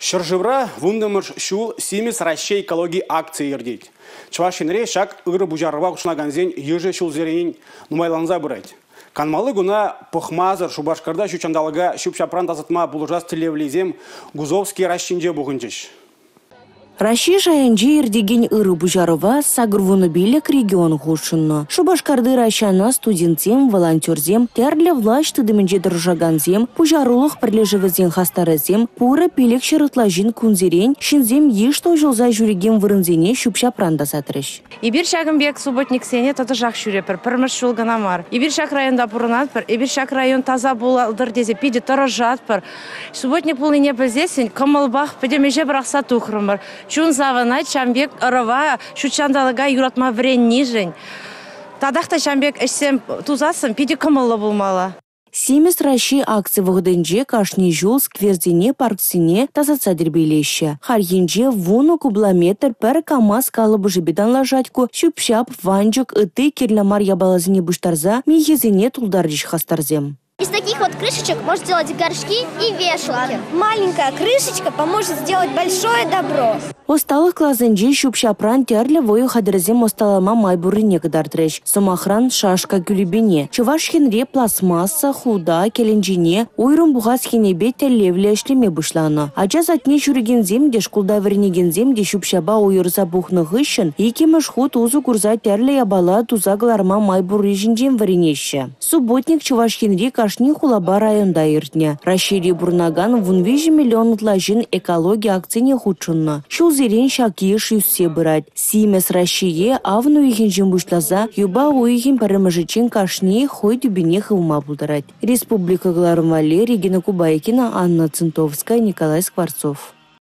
Шыржывра вундамыш шул симис Россия экологии акции ердеть. Чувашинре шак ыры бужарыва кушнаганзен еже шул зеренин нумайланза бұрайд. Канмалы гуна похмазыр шубашкарда шучандалыга шупшапран тазытма булыжас телевлезем Гузовский ращинже бугынчыш. Россия шаянжи ердеген ыры бужарыва сагырвуны билек регион хушынны. Шубашкарды Россияна студентзем, волонтерзем, терлі власть тыдымынже дыржаганзем, бужарылық бірлежевізен хастарызем, пуры пелек шырытлажин кунзерен, шинзем ешто жылза жүреген вырынзене шупшапранда сатырыш. Ибир шагымбек субботник сене тоды жақ жүрепір, пірміш шулганамар. Ибир шак районда бұрынатпыр, ибир шак район таза болалдыр дезе пиде тұрыжатпыр. Субботник бұл не білзесін, кымылбақ педемеже бірақса тұқырымыр. Чун заванай чамбек ырыва шучандалыга юратма врен нижень. Тадақта чамбек ішсем тузасын пиде кымылы болмалы. Семес Россия акции вғыдынже кашни жол скверзине парксине тазатса дербейлеші. Харьенже вуну кубламетр пір камаз калыбы жібедан лажатку шүпшап ванжык ыты керлямар ябалазине бұштарза мейезине тулдардиш хастарзем. Из таких вот крышечек можно сделать горшки и вешалки. Маленькая крышечка поможет сделать большое добро. Осталых клазенже шупшапран терлі вою хадырзем осталама майбурыне кыдартырыш. Сомахран шашка күлібене. Чуваш хенре пластмасса, худа, келенжине, уйрым буғаз хенебе теллевле эшлеме бұшланы. Ача затне жүрегензем де шкулда вернегензем де шупшаба уйырза бұхны ғышын, екеміш худ узу курза терлі ябала тузагларма майбуры жинжем веренеші. Субботник чуваш хенре кашни хулаба районда иртне. Рашири бурнаган вунвежі миллионлажин экология акцияне худшынны. Зерен шакиеш юссе бырать. Симес Россия авну ихин жимбушлаза, юба уихин парамажичин кашни хой дюбине хылма булдырать. Республика Гларум Валерий, Регина Кубайкина, Анна Центовская, Николай Скворцов.